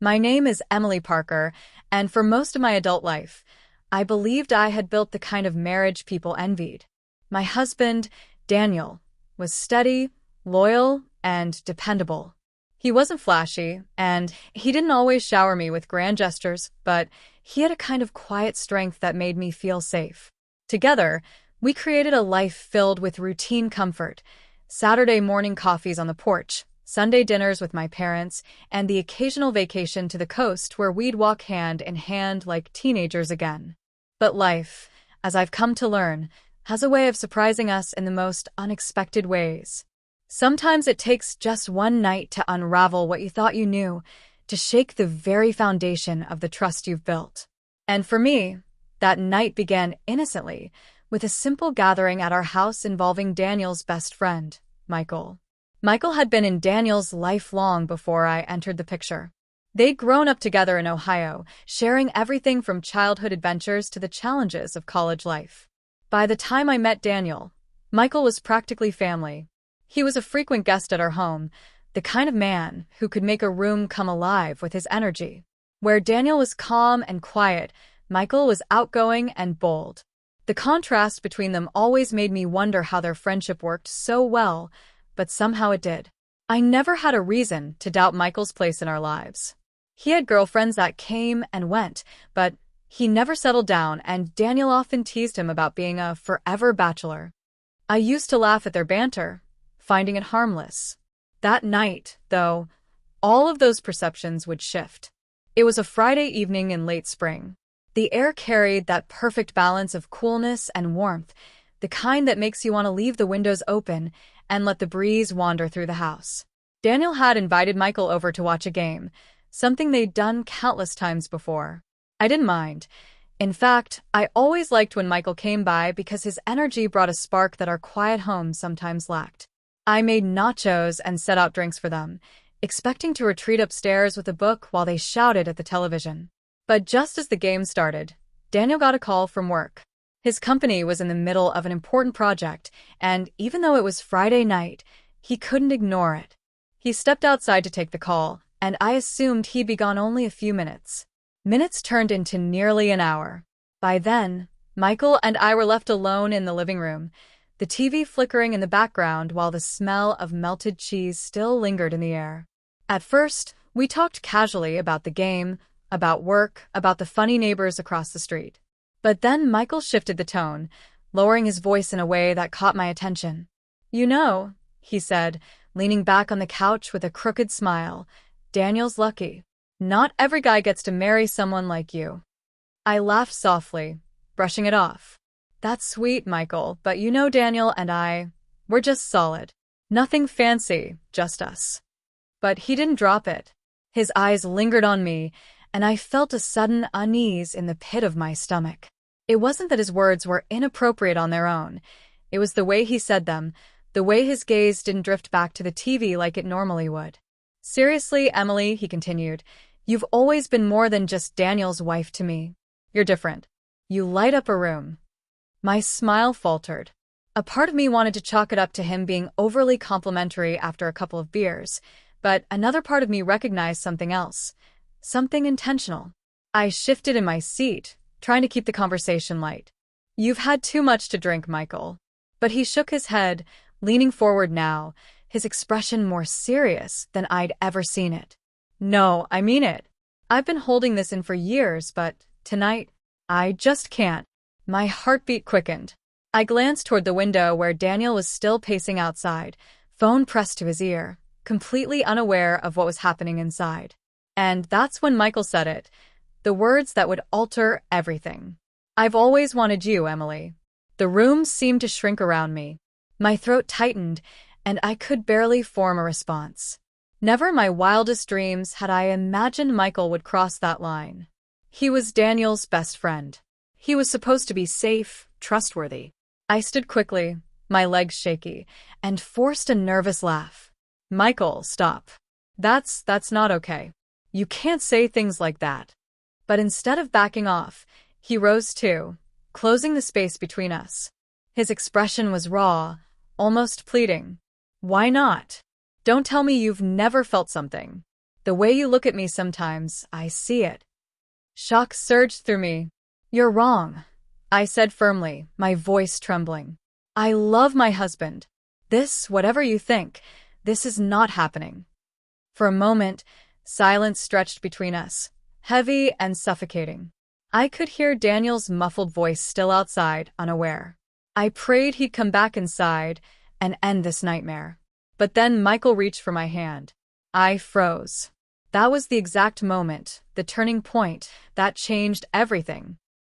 My name is Emily Parker, and for most of my adult life, I believed I had built the kind of marriage people envied. My husband, Daniel, was steady, loyal, and dependable. He wasn't flashy, and he didn't always shower me with grand gestures, but he had a kind of quiet strength that made me feel safe. Together, we created a life filled with routine comfort, Saturday morning coffees on the porch, Sunday dinners with my parents, and the occasional vacation to the coast where we'd walk hand in hand like teenagers again. But life, as I've come to learn, has a way of surprising us in the most unexpected ways. Sometimes it takes just one night to unravel what you thought you knew, to shake the very foundation of the trust you've built. And for me, that night began innocently, with a simple gathering at our house involving Daniel's best friend, Michael. Michael had been in Daniel's life long before I entered the picture. They'd grown up together in Ohio, sharing everything from childhood adventures to the challenges of college life. By the time I met Daniel, Michael was practically family. He was a frequent guest at our home, the kind of man who could make a room come alive with his energy. Where Daniel was calm and quiet, Michael was outgoing and bold. The contrast between them always made me wonder how their friendship worked so well, but somehow it did. I never had a reason to doubt Michael's place in our lives. He had girlfriends that came and went, but he never settled down, and Daniel often teased him about being a forever bachelor. I used to laugh at their banter, finding it harmless. That night, though, all of those perceptions would shift. It was a Friday evening in late spring. The air carried that perfect balance of coolness and warmth, the kind that makes you want to leave the windows open and let the breeze wander through the house. Daniel had invited Michael over to watch a game, something they'd done countless times before. I didn't mind. In fact, I always liked when Michael came by because his energy brought a spark that our quiet home sometimes lacked. I made nachos and set out drinks for them, expecting to retreat upstairs with a book while they shouted at the television. But just as the game started, Daniel got a call from work. His company was in the middle of an important project, and even though it was Friday night, he couldn't ignore it. He stepped outside to take the call, and I assumed he'd be gone only a few minutes. Minutes turned into nearly an hour. By then, Michael and I were left alone in the living room, the TV flickering in the background while the smell of melted cheese still lingered in the air. At first, we talked casually about the game, about work, about the funny neighbors across the street. But then Michael shifted the tone, lowering his voice in a way that caught my attention. "You know," he said, leaning back on the couch with a crooked smile, "Daniel's lucky. Not every guy gets to marry someone like you." I laughed softly, brushing it off. "That's sweet, Michael, but you know Daniel and we're just solid. Nothing fancy, just us." But he didn't drop it. His eyes lingered on me, and I felt a sudden unease in the pit of my stomach. It wasn't that his words were inappropriate on their own. It was the way he said them, the way his gaze didn't drift back to the TV like it normally would. "Seriously, Emily," he continued, "you've always been more than just Daniel's wife to me. You're different. You light up a room." My smile faltered. A part of me wanted to chalk it up to him being overly complimentary after a couple of beers, but another part of me recognized something else, something intentional. I shifted in my seat, trying to keep the conversation light. "You've had too much to drink, Michael." But he shook his head, leaning forward now, his expression more serious than I'd ever seen it. "No, I mean it. I've been holding this in for years, but tonight, I just can't." My heartbeat quickened. I glanced toward the window where Daniel was still pacing outside, phone pressed to his ear, completely unaware of what was happening inside. And that's when Michael said it, the words that would alter everything. "I've always wanted you, Emily." The room seemed to shrink around me. My throat tightened, and I could barely form a response. Never in my wildest dreams had I imagined Michael would cross that line. He was Daniel's best friend. He was supposed to be safe, trustworthy. I stood quickly, my legs shaky, and forced a nervous laugh. "Michael, stop. That's not okay. You can't say things like that." But instead of backing off, he rose too, closing the space between us. His expression was raw, almost pleading. "Why not? Don't tell me you've never felt something." The way you look at me sometimes, I see it. Shock surged through me. You're wrong, I said firmly, my voice trembling. I love my husband. This, whatever you think, this is not happening. For a moment, silence stretched between us, heavy and suffocating. I could hear Daniel's muffled voice still outside, unaware. I prayed he'd come back inside and end this nightmare. But then Michael reached for my hand. I froze. That was the exact moment, the turning point, that changed everything.